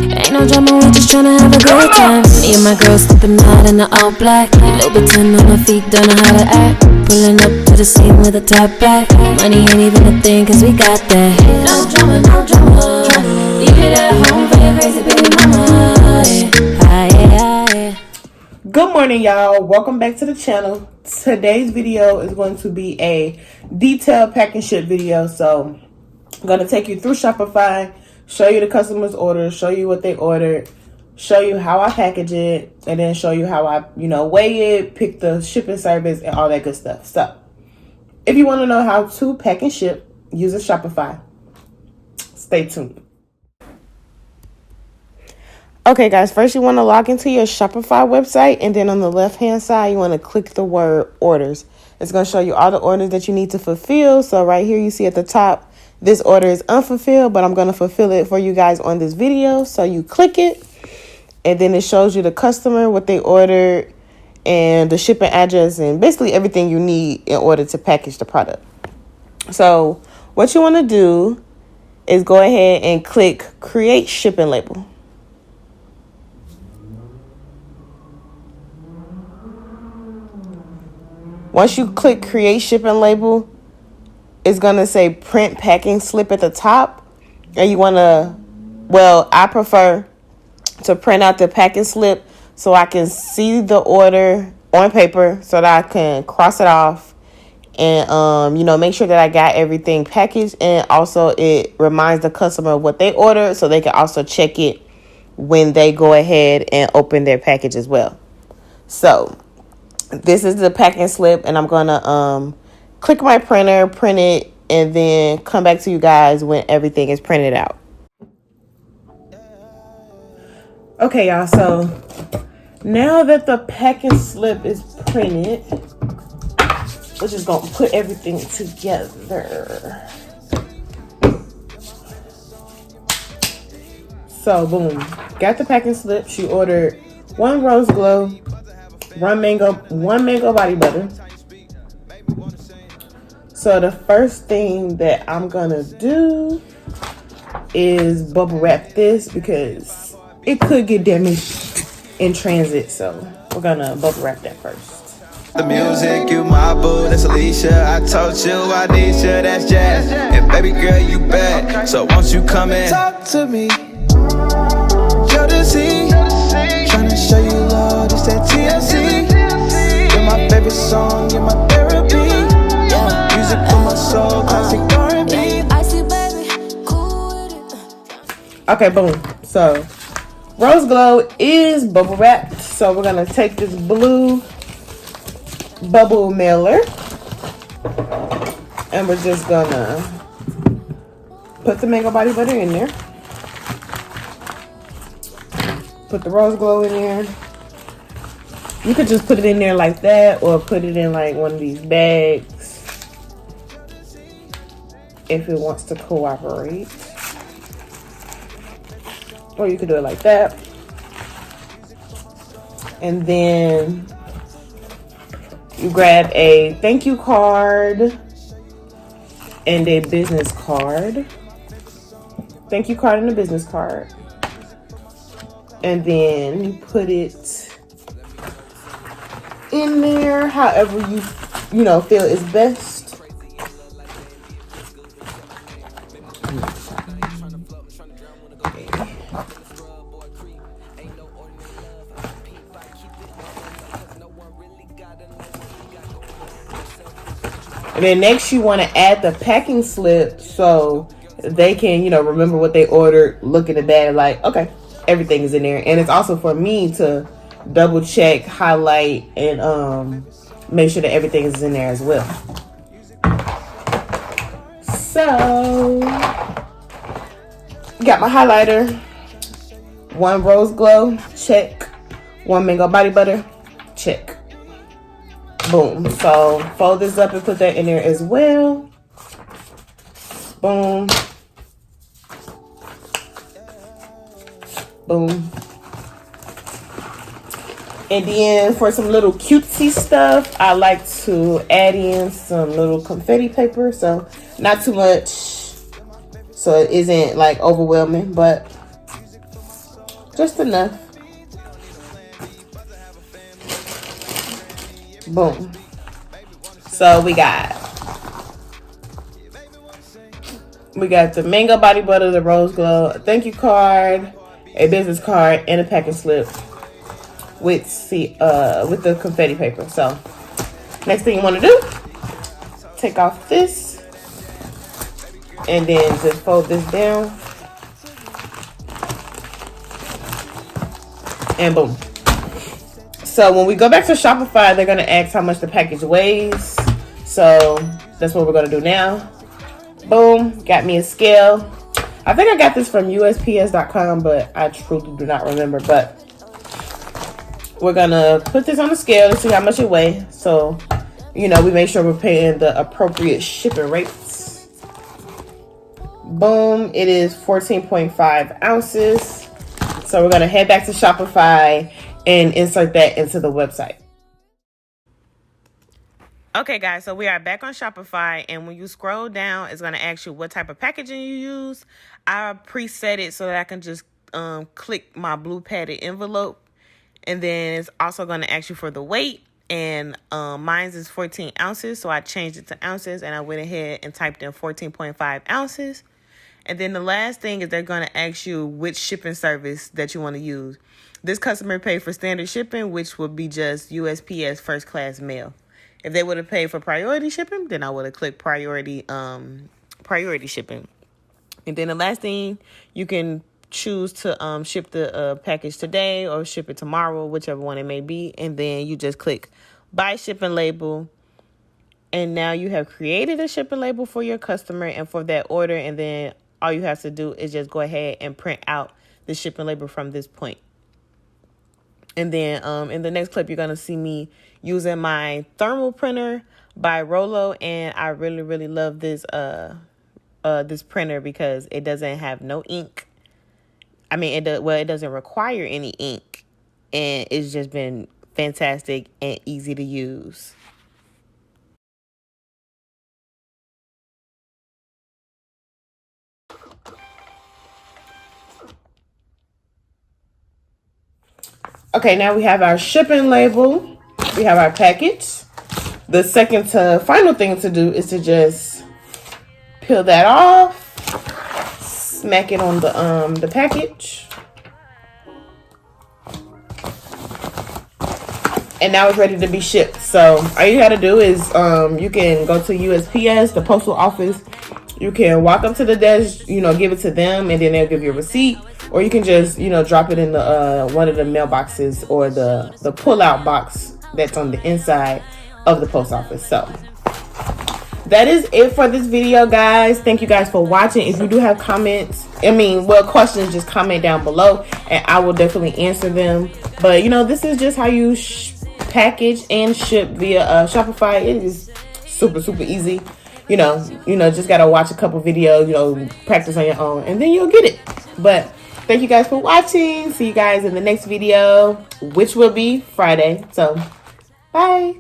Ain't no drama, we just tryna have a good time. Me and my girls stepping out in the all black. Louboutin on my feet, don't know how to act. Pulling up to the scene with a top back. Money ain't even a thing, cause we got that. No drama, no drama. Leave it at home for your crazy baby mama. Yeah. Good morning, y'all. Welcome back to the channel. Today's video is going to be a detailed pack and ship video. So I'm going to take you through Shopify, show you the customer's order, show you what they ordered, show you how I package it, and then show you how I, weigh it, pick the shipping service, and all that good stuff. So if you want to know how to pack and ship using Shopify, stay tuned. Okay, guys, first you want to log into your Shopify website, and then on the left-hand side, you want to click the word orders. It's going to show you all the orders that you need to fulfill. So right here, you see at the top, this order is unfulfilled, but I'm going to fulfill it for you guys on this video. So you click it, and then it shows you the customer, what they ordered, and the shipping address, and basically everything you need in order to package the product. So what you want to do is go ahead and click Create Shipping Label. Once you click Create Shipping Label, it's going to say Print Packing Slip at the top. And you want to, I prefer to print out the packing slip so I can see the order on paper so that I can cross it off and, make sure that I got everything packaged. And also it reminds the customer what they ordered so they can also check it when they go ahead and open their package as well. So this is the packing slip, and I'm going to click my printer, print it, and then come back to you guys when everything is printed out. Okay, y'all, so now that the packing slip is printed, we're just going to put everything together. So, boom. Got the packing slip. She ordered 1 Rose Glow, one mango body butter. So the first thing that I'm gonna do is bubble wrap this because it could get damaged in transit. So we're gonna bubble wrap that first. The music, you my boo, that's Alicia. I told you I need you, that's Jazz. And baby girl, you bad, so won't you come and talk to me? Jodeci, tryna show you love, it's that TLC. You're my favorite song, you're my therapy. Yeah, music for my soul, classic R&B. Okay, boom. So Rose Glow is bubble wrapped. So we're gonna take this blue bubble mailer and we're just gonna put the mango body butter in there. Put the Rose Glow in there. You could just put it in there like that, or put it in like one of these bags if it wants to cooperate. Or you could do it like that. And then you grab a thank you card and a business card. Thank you card and a business card. And then you put it in there however you feel is best. And then next you want to add the packing slip so they can, remember what they ordered, look at the bag like, okay, everything is in there. And it's also for me to double check, highlight, and make sure that everything is in there as well. So got my highlighter, 1 Rose Glow, check. 1 mango body butter, check. Boom. So fold this up and put that in there as well. Boom. Boom. And then for some little cutesy stuff, I like to add in some little confetti paper. So not too much, so it isn't like overwhelming, but Just enough. Boom. So we got the Mango Body Butter, the Rose Glow, a thank you card, a business card, and a packing slip with the confetti paper. So next thing you want to do, take off this and then just fold this down and boom. So when we go back to Shopify, they're gonna ask how much the package weighs. So that's what we're gonna do now. Boom, got me a scale. I think I got this from USPS.com, but I truly do not remember. But we're gonna put this on the scale to see how much it weighs. So, we make sure we're paying the appropriate shipping rates. Boom, it is 14.5 ounces. So we're gonna head back to Shopify and insert that into the website. Okay, guys, so we are back on Shopify, and when you scroll down, it's going to ask you what type of packaging you use. I preset it so that I can just click my blue padded envelope, and then it's also going to ask you for the weight, and mine is 14 ounces, so I changed it to ounces, and I went ahead and typed in 14.5 ounces. And then the last thing is they're going to ask you which shipping service that you want to use. This customer paid for standard shipping, which would be just USPS first class mail. If they would have paid for priority shipping, then I would have clicked priority shipping. And then the last thing, you can choose to ship the package today or ship it tomorrow, whichever one it may be. And then you just click buy shipping label. And now you have created a shipping label for your customer and for that order. And then all you have to do is just go ahead and print out the shipping label from this point. And then in the next clip, you're going to see me using my thermal printer by Rollo. And I really, really love this this printer because it doesn't have no ink. I mean, it doesn't require any ink. And it's just been fantastic and easy to use. Okay, now we have our shipping label. We have our package. The second to final thing to do is to just peel that off, smack it on the package, and now it's ready to be shipped. So all you got to do is you can go to USPS, the postal office. You can walk up to the desk, give it to them, and then they'll give you a receipt. Or you can just, drop it in the one of the mailboxes or the pull-out box that's on the inside of the post office. So that is it for this video, guys. Thank you guys for watching. If you do have questions, just comment down below, and I will definitely answer them. But this is just how you package and ship via Shopify. It is super, super easy. Just gotta watch a couple videos, practice on your own, and then you'll get it. But thank you guys for watching. See you guys in the next video, which will be Friday. So, bye.